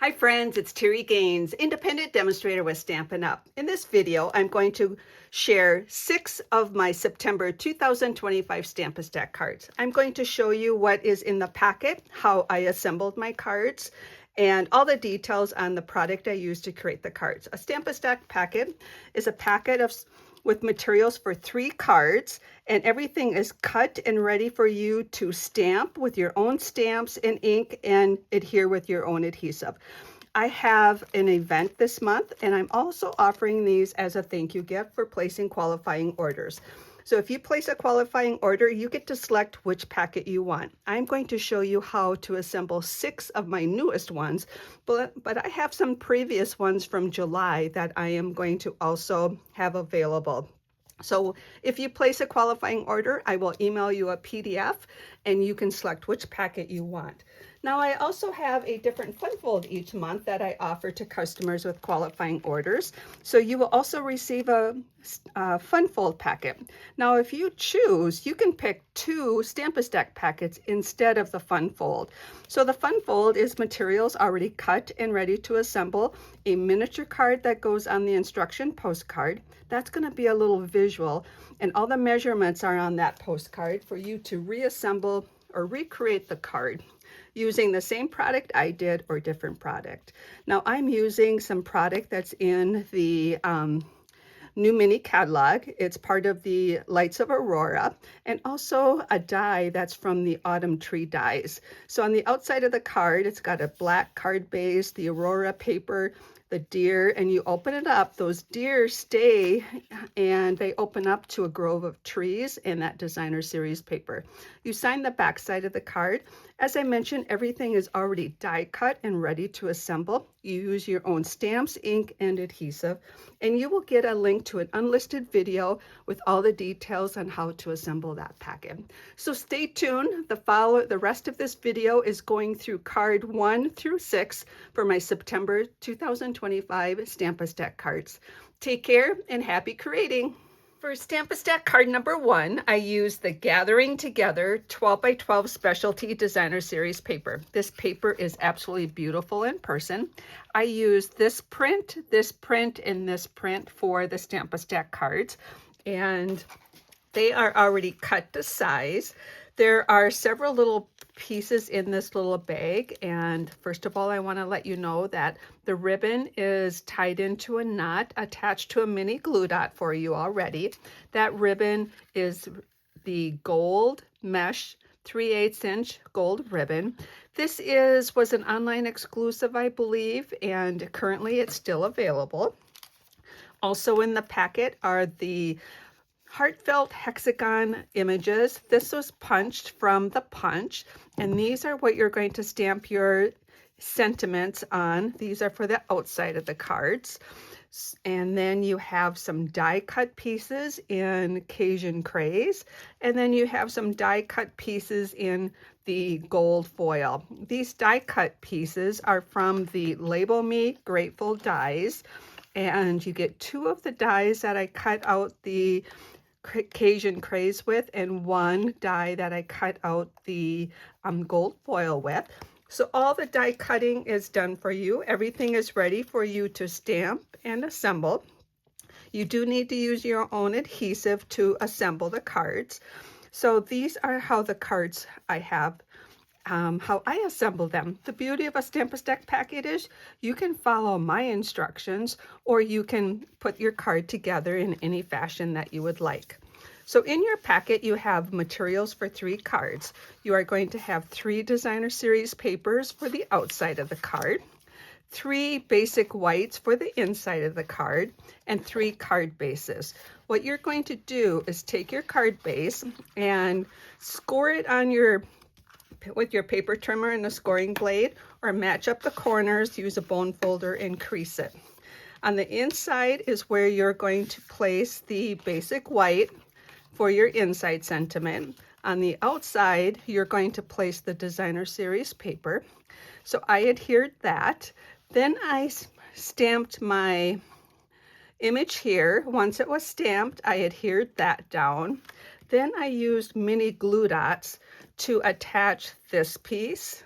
Hi friends, it's Terri Gaines, independent demonstrator with Stampin' Up. In this video, I'm going to share 6 of my September 2025 Stamp-A-Stack cards. I'm going to show you what is in the packet, how I assembled my cards, and all the details on the product I used to create the cards. A Stamp-A-Stack packet is a packet with materials for 3 cards, and everything is cut and ready for you to stamp with your own stamps and ink and adhere with your own adhesive. I have an event this month, and I'm also offering these as a thank you gift for placing qualifying orders. So if you place a qualifying order, you get to select which packet you want. I'm going to show you how to assemble 6 of my newest ones, but I have some previous ones from July that I am going to also have available. So if you place a qualifying order, I will email you a PDF and you can select which packet you want. Now I also have a different fun fold each month that I offer to customers with qualifying orders. So you will also receive a fun fold packet. Now if you choose, you can pick 2 Stamp-A-Stack packets instead of the fun fold. So the fun fold is materials already cut and ready to assemble, a miniature card that goes on the instruction postcard. That's going to be a little visual, and all the measurements are on that postcard for you to reassemble or recreate the card using the same product I did or different product. Now I'm using some product that's in the new mini catalog. It's part of the Lights of Aurora, and also a die that's from the Autumn Tree dies. So on the outside of the card, it's got a black card base, the Aurora paper, the deer, and you open it up, those deer stay and they open up to a grove of trees in that designer series paper. You sign the back side of the card. As I mentioned, everything is already die cut and ready to assemble. You use your own stamps, ink, and adhesive, and you will get a link to an unlisted video with all the details on how to assemble that packet. So stay tuned. The rest of this video is going through card 1 through 6 for my September 2025 Stamp-A-Stack cards. Take care and happy creating! For Stamp-A-Stack card number 1, I used the Gathering Together 12 by 12 Specialty Designer Series paper. This paper is absolutely beautiful in person. I used this print, and this print for the Stamp-A-Stack cards, and they are already cut to size. There are several little pieces in this little bag, and first of all I want to let you know that the ribbon is tied into a knot attached to a mini glue dot for you already. That ribbon is the gold mesh 3/8 inch gold ribbon. This was an online exclusive, I believe, and currently it's still available. Also in the packet are the heartfelt hexagon images. This was punched from the punch, and these are what you're going to stamp your sentiments on. These are for the outside of the cards. And then you have some die cut pieces in Cajun Craze, and then you have some die cut pieces in the gold foil. These die cut pieces are from the Label Me Grateful dies, and you get 2 of the dies that I cut out the Cajun Craze with, and 1 die that I cut out the gold foil with. So all the die cutting is done for you. Everything is ready for you to stamp and assemble. You do need to use your own adhesive to assemble the cards. So these are how the cards I have, how I assemble them. The beauty of a Stamp-A-Stack packet is you can follow my instructions, or you can put your card together in any fashion that you would like. So in your packet, you have materials for 3 cards. You are going to have 3 designer series papers for the outside of the card, 3 basic whites for the inside of the card, and 3 card bases. What you're going to do is take your card base and score it on with your paper trimmer and a scoring blade, or match up the corners, use a bone folder and crease it. On the inside is where you're going to place the basic white for your inside sentiment. On the outside, you're going to place the designer series paper. So I adhered that. Then I stamped my image here. Once it was stamped, I adhered that down. Then I used mini glue dots to attach this piece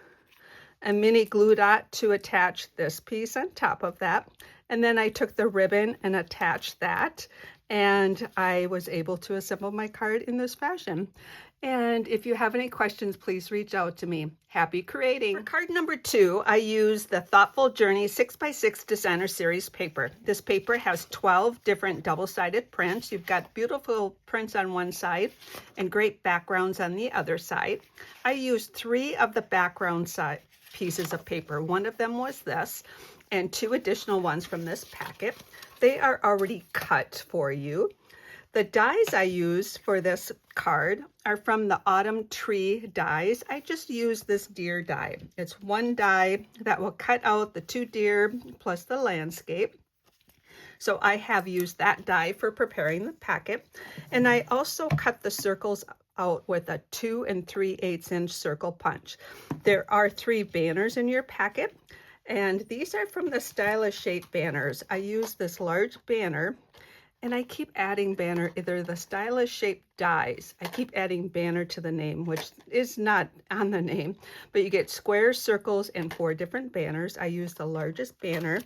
a mini glue dot to attach this piece on top of that. And then I took the ribbon and attached that, and I was able to assemble my card in this fashion. And if you have any questions, please reach out to me. Happy creating. For card number 2, I use the Thoughtful Journey 6x6 Designer Series paper. This paper has 12 different double-sided prints. You've got beautiful prints on one side and great backgrounds on the other side. I used 3 of the background side pieces of paper. One of them was this, and 2 additional ones from this packet. They are already cut for you. The dies I used for this card are from the Autumn Tree dies. I just used this deer die. It's one die that will cut out the 2 deer plus the landscape. So I have used that die for preparing the packet. And I also cut the circles out with a 2 3/8 inch circle punch. There are 3 banners in your packet, and these are from the Stylish Shape banners. I use this large banner, and I keep adding banner, either the Stylish Shape dies. I keep adding banner to the name, which is not on the name, but you get squares, circles, and 4 different banners. I use the largest banner.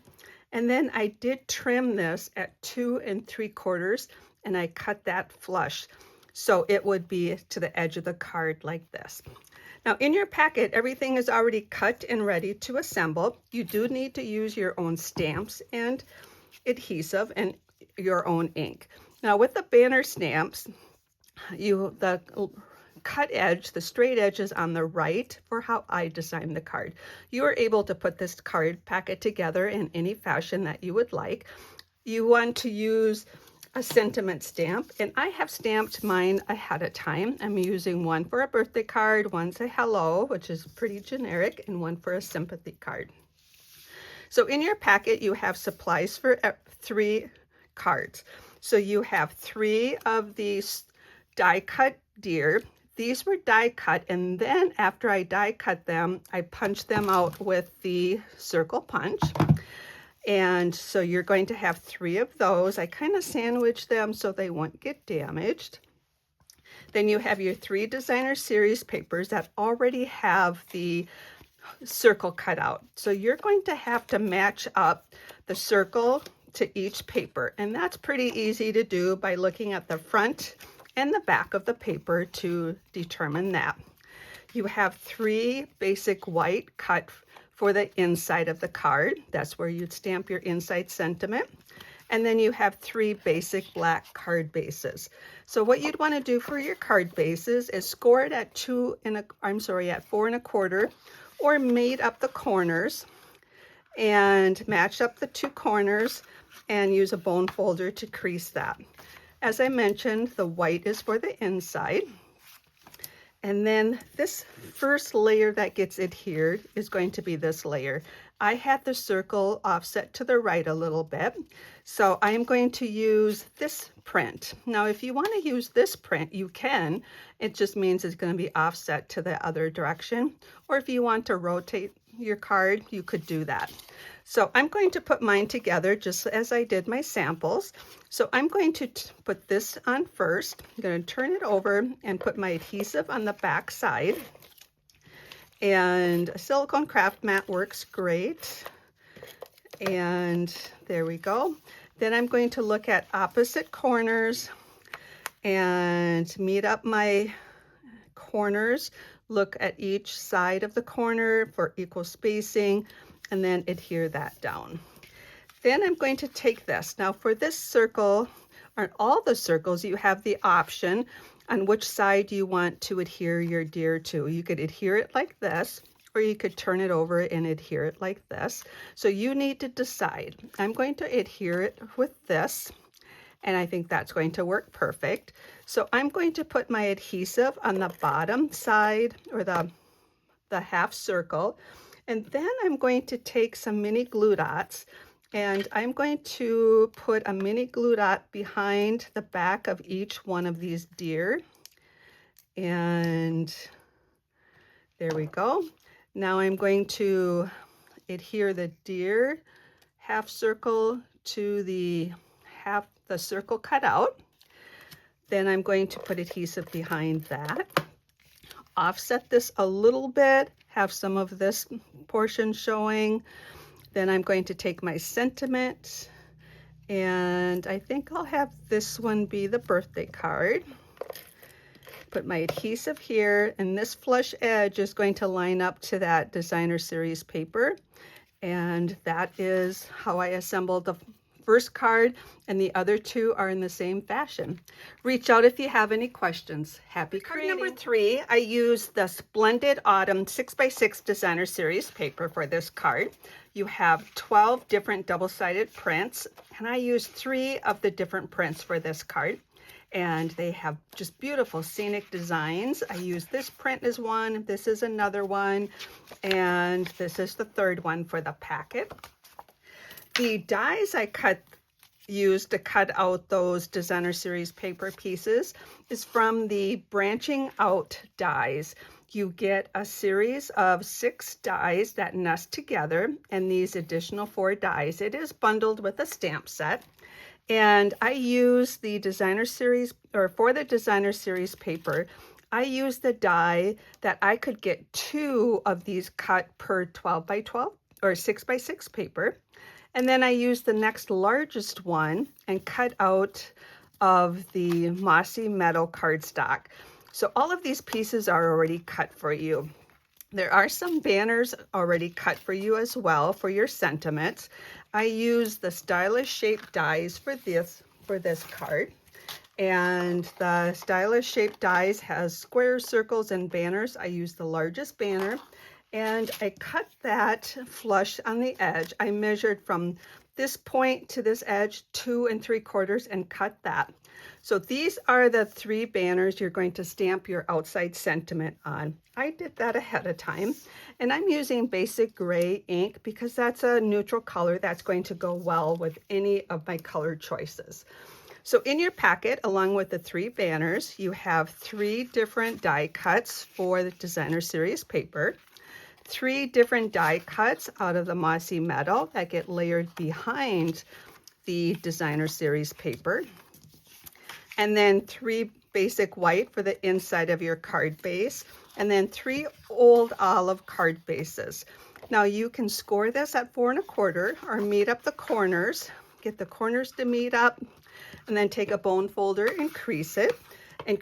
And then I did trim this at 2 3/4, and I cut that flush, so it would be to the edge of the card like this. Now in your packet, everything is already cut and ready to assemble. You do need to use your own stamps and adhesive and your own ink. Now with the banner stamps, the cut edge, the straight edge is on the right for how I designed the card. You are able to put this card packet together in any fashion that you would like. You want to use a sentiment stamp, and I have stamped mine ahead of time. I'm using one for a birthday card, one's a hello, which is pretty generic, and one for a sympathy card. So in your packet, you have supplies for 3 cards. So you have 3 of these die cut deer. These were die cut, and then after I die cut them, I punched them out with the circle punch. And so you're going to have 3 of those. I kind of sandwiched them so they won't get damaged. Then you have your 3 Designer Series papers that already have the circle cut out. So you're going to have to match up the circle to each paper, and that's pretty easy to do by looking at the front and the back of the paper to determine that. You have 3 basic white cut for the inside of the card. That's where you'd stamp your inside sentiment. And then you have 3 basic black card bases. So what you'd want to do for your card bases is score it at 4 1/4, or made up the corners and match up the 2 corners and use a bone folder to crease that. As I mentioned, the white is for the inside. And then this first layer that gets adhered is going to be this layer. I had the circle offset to the right a little bit, so I'm going to use this print. Now, if you want to use this print, you can. It just means it's going to be offset to the other direction. Or if you want to rotate your card, you could do that. So I'm going to put mine together just as I did my samples. So I'm going to put this on first. I'm going to turn it over and put my adhesive on the back side. And a silicone craft mat works great. And there we go. Then I'm going to look at opposite corners and meet up my corners. Look at each side of the corner for equal spacing, and then adhere that down. Then I'm going to take this. Now for this circle, on all the circles, you have the option on which side you want to adhere your deer to. You could adhere it like this, or you could turn it over and adhere it like this. So you need to decide. I'm going to adhere it with this, and I think that's going to work perfect. So I'm going to put my adhesive on the bottom side, or the half circle, and then I'm going to take some mini glue dots, and I'm going to put a mini glue dot behind the back of each one of these deer. And there we go. Now I'm going to adhere the deer half circle to the circle cut out. Then I'm going to put adhesive behind that. offset this a little bit, have some of this portion showing. Then I'm going to take my sentiment, and I think I'll have this one be the birthday card. Put my adhesive here, and this flush edge is going to line up to that designer series paper. And that is how I assembled the first card, and the other two are in the same fashion. Reach out if you have any questions. Happy creating. Card number 3, I used the Splendid Autumn 6x6 designer series paper for this card. You have 12 different double-sided prints, and I used 3 of the different prints for this card. And they have just beautiful scenic designs. I use this print as one, this is another one, and this is the third one for the packet. The dies I used to cut out those designer series paper pieces is from the branching out dies. You get a series of 6 dies that nest together, and these additional 4 dies. It is bundled with a stamp set. And I use the designer series, or for the designer series paper, I use the die that I could get 2 of these cut per 12 by 12 or 6 by 6 paper. And then I use the next largest one and cut out of the mossy metal cardstock. So all of these pieces are already cut for you. There are some banners already cut for you as well for your sentiments. I use the stylish shaped dies for this card. And the stylish shaped dies has squares, circles, and banners. I use the largest banner, and I cut that flush on the edge. I measured from this point to this edge 2 3/4 and cut that. So these are the 3 banners you're going to stamp your outside sentiment on. I did that ahead of time, and I'm using basic gray ink because that's a neutral color that's going to go well with any of my color choices. So in your packet, along with the 3 banners, you have 3 different die cuts for the designer series paper, 3 different die cuts out of the mossy metal that get layered behind the designer series paper, and then 3 basic white for the inside of your card base, and then 3 old olive card bases. Now you can score this at 4 1/4 or meet up the corners, get the corners to meet up, and then take a bone folder and crease it and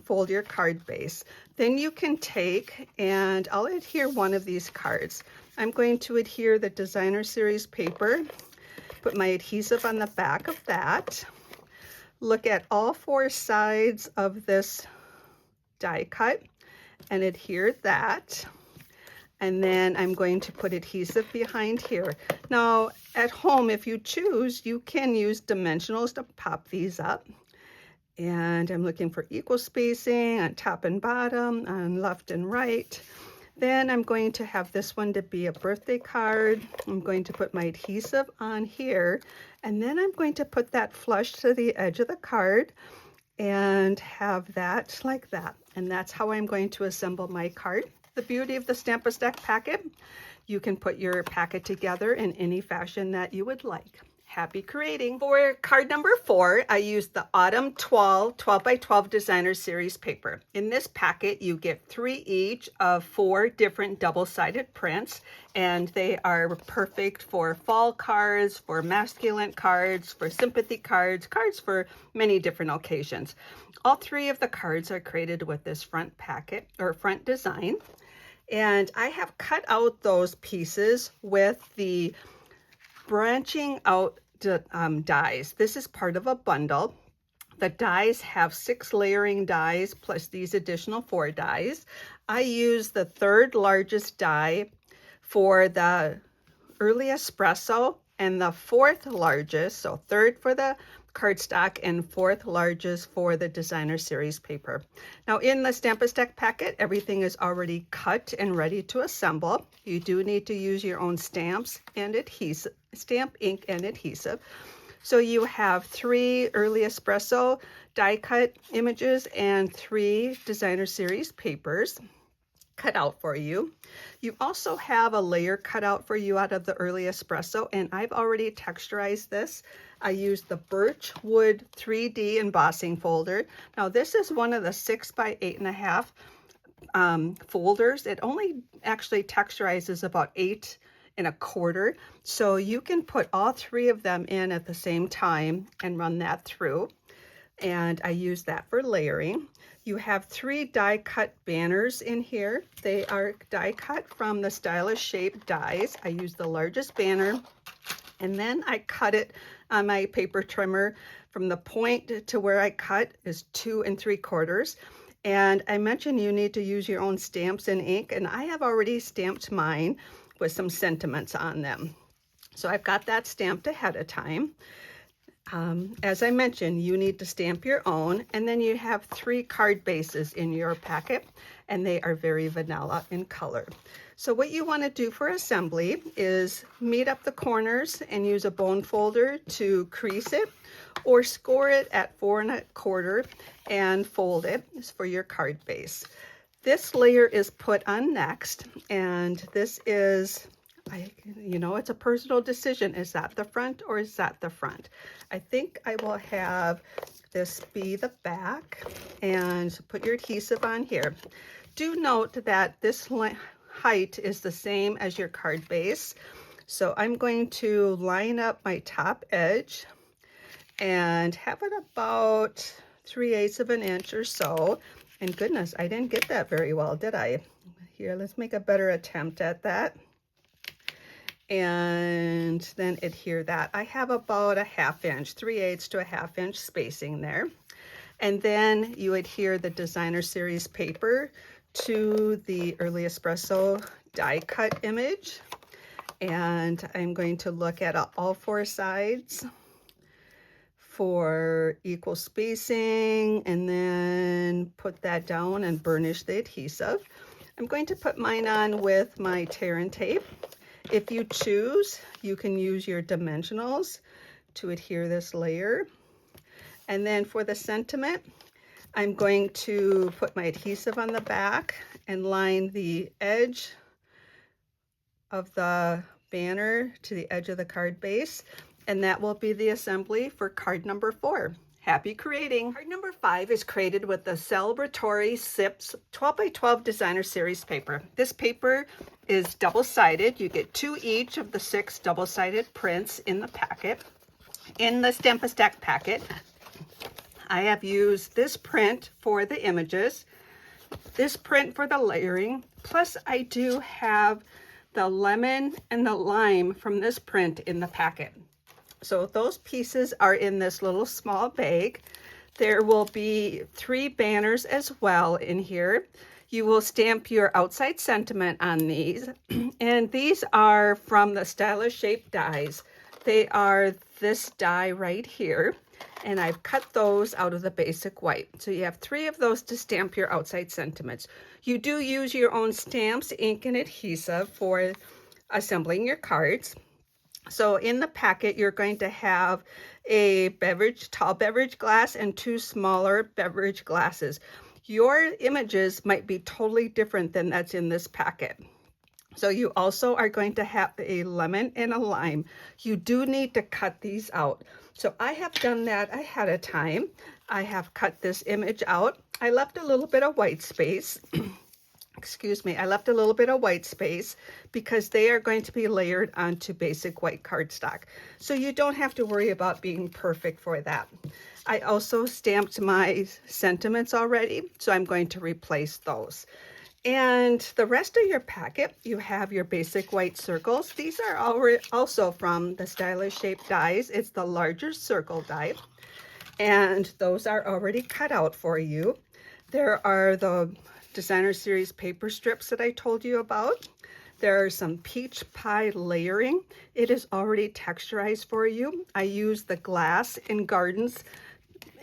fold your card base. Then you can take, and I'll adhere one of these cards. I'm going to adhere the designer series paper, put my adhesive on the back of that, look at all 4 sides of this die cut and adhere that. And then I'm going to put adhesive behind here. Now at home, if you choose, you can use dimensionals to pop these up. And I'm looking for equal spacing on top and bottom, on left and right. Then I'm going to have this one to be a birthday card. I'm going to put my adhesive on here, and then I'm going to put that flush to the edge of the card and have that like that. And that's how I'm going to assemble my card. The beauty of the Stamp-A-Stack packet, you can put your packet together in any fashion that you would like. Happy creating. For card number 4, I used the Autumn 12 by 12 designer series paper. In this packet, you get 3 each of 4 different double-sided prints, and they are perfect for fall cards, for masculine cards, for sympathy cards, cards for many different occasions. All 3 of the cards are created with this front packet or front design, and I have cut out those pieces with the branching out dies. This is part of a bundle. The dies have 6 layering dies plus these additional 4 dies. I use the 3rd largest die for the early espresso and the 4th largest, so 3rd for the cardstock and 4th largest for the designer series paper. Now in the Stamp-A-Stack packet, everything is already cut and ready to assemble. You do need to use your own stamps and adhesive, stamp ink and adhesive. So you have 3 early espresso die cut images and 3 designer series papers cut out for you. You also have a layer cut out for you out of the early espresso, and I've already texturized this. I used the birch wood 3D embossing folder. Now this is one of the 6 by 8.5 folders, it only actually texturizes about 8 1/4. So you can put all 3 of them in at the same time and run that through. And I use that for layering. You have 3 die cut banners in here. They are die cut from the Stylish Shape dies. I use the largest banner, and then I cut it on my paper trimmer. From the point to where I cut is 2 3/4. And I mentioned you need to use your own stamps and ink, and I have already stamped mine with some sentiments on them. So I've got that stamped ahead of time. As I mentioned, you need to stamp your own, and then you have 3 card bases in your packet, and they are very vanilla in color. So what you want to do for assembly is meet up the corners and use a bone folder to crease it, or score it at 4 1/4 and fold it for your card base. This layer is put on next, and this is, it's a personal decision. Is that the front or is that the front? I think I will have this be the back, and put your adhesive on here. Do note that this height is the same as your card base. So I'm going to line up my top edge and have it about 3/8 of an inch or so. And goodness, I didn't get that very well, did I? Here, let's make a better attempt at that. And then adhere that. I have about a 1/2 inch, 3/8 to a 1/2 inch spacing there. And then you adhere the designer series paper to the Early Espresso die cut image. And I'm going to look at all 4 sides for equal spacing, and then put that down and burnish the adhesive. I'm going to put mine on with my tear and tape. If you choose, you can use your dimensionals to adhere this layer. And then for the sentiment, I'm going to put my adhesive on the back and line the edge of the banner to the edge of the card base. And that will be the assembly for card number 4. Happy creating! Card number 5 is created with the celebratory SIPS 12x12 designer series paper. This paper is double-sided. You get 2 each of the 6 double-sided prints in the packet. In the Stampin' Stack packet, I have used this print for the images, this print for the layering, plus I do have the lemon and the lime from this print in the packet. So those pieces are in this little small bag. There will be 3 banners as well in here. You will stamp your outside sentiment on these. And these are from the Stylish Shape dies. They are this die right here. And I've cut those out of the basic white. So you have 3 of those to stamp your outside sentiments. You do use your own stamps, ink, and adhesive for assembling your cards. So in the packet, you're going to have a tall beverage glass and 2 smaller beverage glasses. Your images might be totally different than that's in this packet. So you also are going to have a lemon and a lime. You do need to cut these out. So I have done that ahead of time. I have cut this image out. I left a little bit of white space. Excuse me, I left a little bit of white space because they are going to be layered onto basic white cardstock. So you don't have to worry about being perfect for that. I also stamped my sentiments already, so I'm going to replace those. And the rest of your packet, you have your basic white circles. These are also from the Stylish Shape dies. It's the larger circle die. And those are already cut out for you. There are the designer series paper strips that I told you about. There are some peach pie layering. It is already texturized for you. I use the Glass and Gardens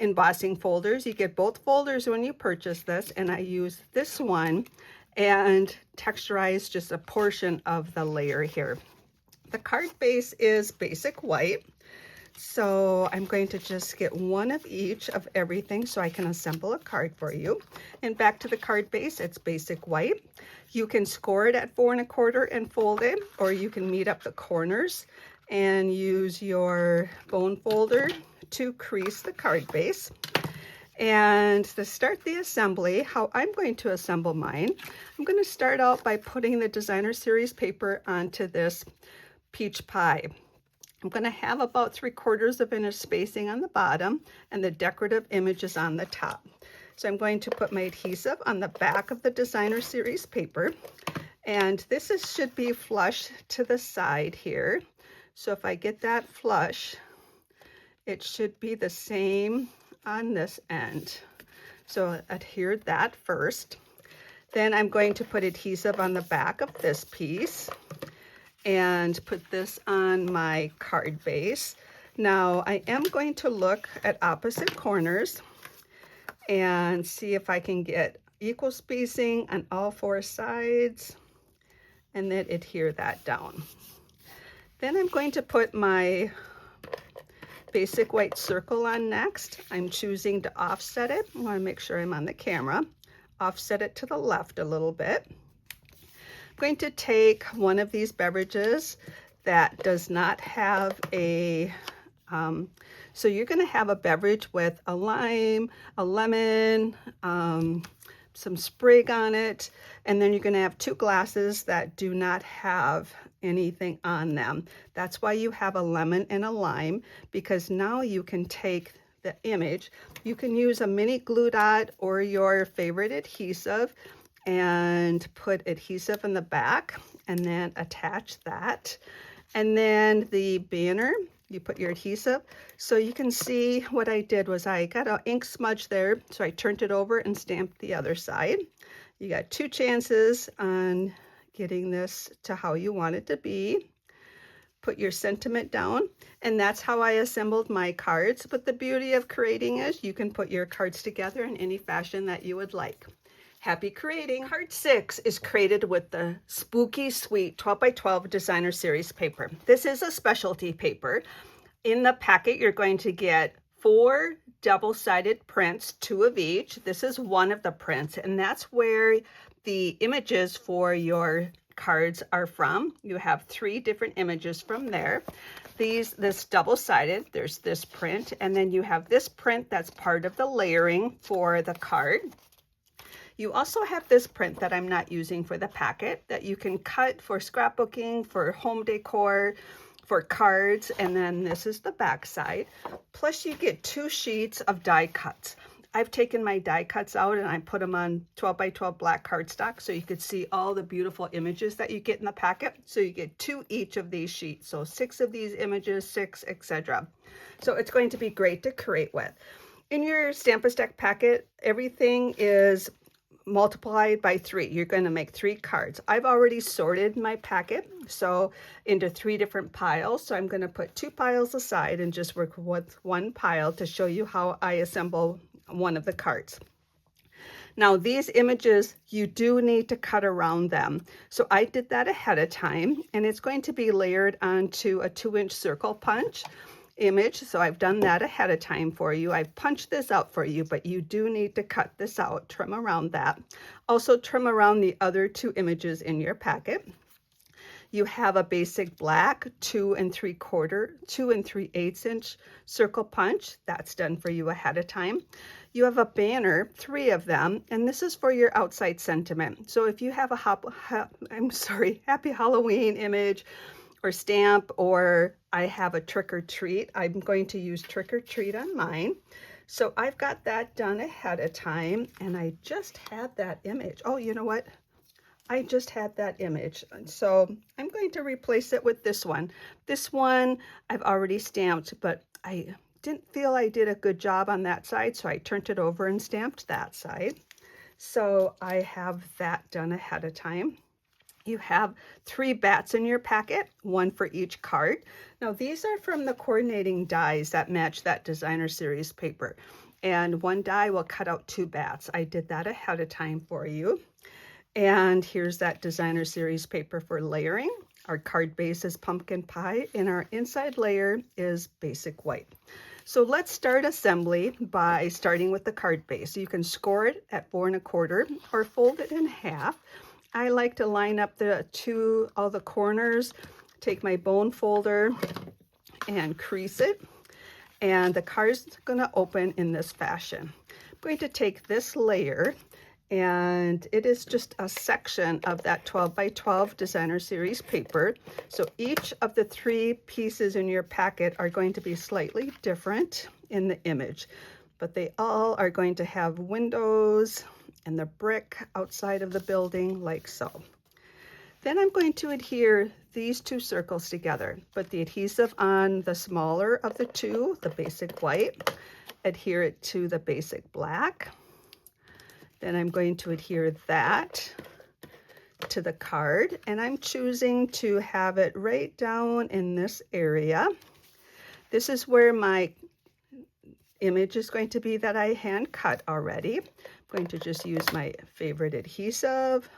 embossing folders. You get both folders when you purchase this, and I use this one and texturize just a portion of the layer here. The card base is basic white. So I'm going to just get 1 of each of everything so I can assemble a card for you. And back to the card base, it's basic white. You can score it at 4 1/4 and fold it, or you can meet up the corners and use your bone folder to crease the card base. And to start the assembly, how I'm going to assemble mine, I'm going to start out by putting the designer series paper onto this peach pie. I'm going to have about 3/4 of an inch spacing on the bottom and the decorative images on the top. So I'm going to put my adhesive on the back of the designer series paper, and this should be flush to the side here. So if I get that flush, it should be the same on this end. So adhere that first. Then I'm going to put adhesive on the back of this piece and put this on my card base. Now I am going to look at opposite corners and see if I can get equal spacing on all 4 sides and then adhere that down. Then I'm going to put my basic white circle on next. I'm choosing to offset it. I want to make sure I'm on the camera. Offset it to the left a little bit. I'm going to take one of these beverages that does not have a, so you're going to have a beverage with a lime, a lemon, some sprig on it, and then you're going to have 2 glasses that do not have anything on them. That's why you have a lemon and a lime, because now you can take the image, you can use a mini glue dot or your favorite adhesive and put adhesive in the back and then attach that. And then the banner, you put your adhesive. So you can see what I did was I got an ink smudge there, so I turned it over and stamped the other side. You got 2 chances on getting this to how you want it to be. Put your sentiment down, and that's how I assembled my cards. But the beauty of creating is you can put your cards together in any fashion that you would like. Happy creating! Card 6 is created with the Spooky Sweet 12x12 designer series paper. This is a specialty paper. In the packet, you're going to get 4 double-sided prints, 2 of each. This is one of the prints, and that's where the images for your cards are from. You have 3 different images from there. This double-sided, there's this print, and then you have this print that's part of the layering for the card. You also have this print that I'm not using for the packet that you can cut for scrapbooking, for home decor, for cards, and then this is the back side. Plus you get 2 sheets of die cuts. I've taken my die cuts out and I put them on 12x12 black cardstock so you could see all the beautiful images that you get in the packet. So you get 2 each of these sheets. So 6 of these images, 6, etc. So it's going to be great to create with. In your Stampin' Stack packet, everything is multiplied by 3. You're going to make 3 cards. I've already sorted my packet so into 3 different piles. So I'm going to put 2 piles aside and just work with 1 pile to show you how I assemble one of the cards. Now these images, you do need to cut around them. So I did that ahead of time, and it's going to be layered onto a 2-inch circle punch image. So I've done that ahead of time for you. I've punched this out for you, but you do need to cut this out, trim around that. Also trim around the other 2 images in your packet. You have a basic black 2 3/8 inch circle punch. That's done for you ahead of time. You have a banner, 3 of them, and this is for your outside sentiment. So if you have a Happy Halloween image or stamp, or I have a trick or treat, I'm going to use trick or treat on mine. So I've got that done ahead of time, and I just had that image. Oh, you know what? I just had that image. So I'm going to replace it with this one. This one I've already stamped, but I didn't feel I did a good job on that side, so I turned it over and stamped that side. So I have that done ahead of time. You have 3 bats in your packet, 1 for each card. Now these are from the coordinating dies that match that designer series paper. And 1 die will cut out 2 bats. I did that ahead of time for you. And here's that designer series paper for layering. Our card base is pumpkin pie, and our inside layer is basic white. So let's start assembly by starting with the card base. You can score it at 4 1/4 or fold it in half. I like to line up all the corners, take my bone folder and crease it. And the card's gonna open in this fashion. going to take this layer, and it is just a section of that 12 by 12 designer series paper. So each of the 3 pieces in your packet are going to be slightly different in the image, but they all are going to have windows and the brick outside of the building like so. Then I'm going to adhere these 2 circles together. Put the adhesive on the smaller of the 2, the basic white, adhere it to the basic black. Then I'm going to adhere that to the card, and I'm choosing to have it right down in this area. This is where my image is going to be that I hand cut already. I'm going to just use my favorite adhesive.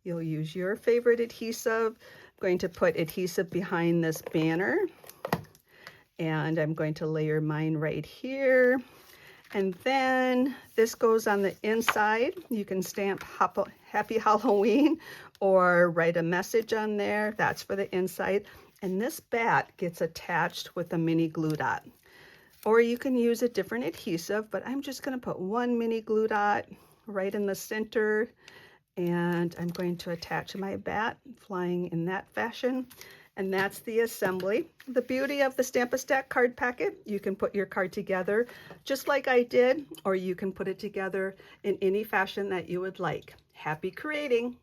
You'll use your favorite adhesive. I'm going to put adhesive behind this banner, and I'm going to layer mine right here. And then this goes on the inside. You can stamp Happy Halloween or write a message on there. That's for the inside. And this bat gets attached with a mini glue dot. Or you can use a different adhesive, but I'm just going to put 1 mini glue dot right in the center. And I'm going to attach my bat flying in that fashion. And that's the assembly. The beauty of the Stamp-A-Stack card packet, you can put your card together just like I did, or you can put it together in any fashion that you would like. Happy creating!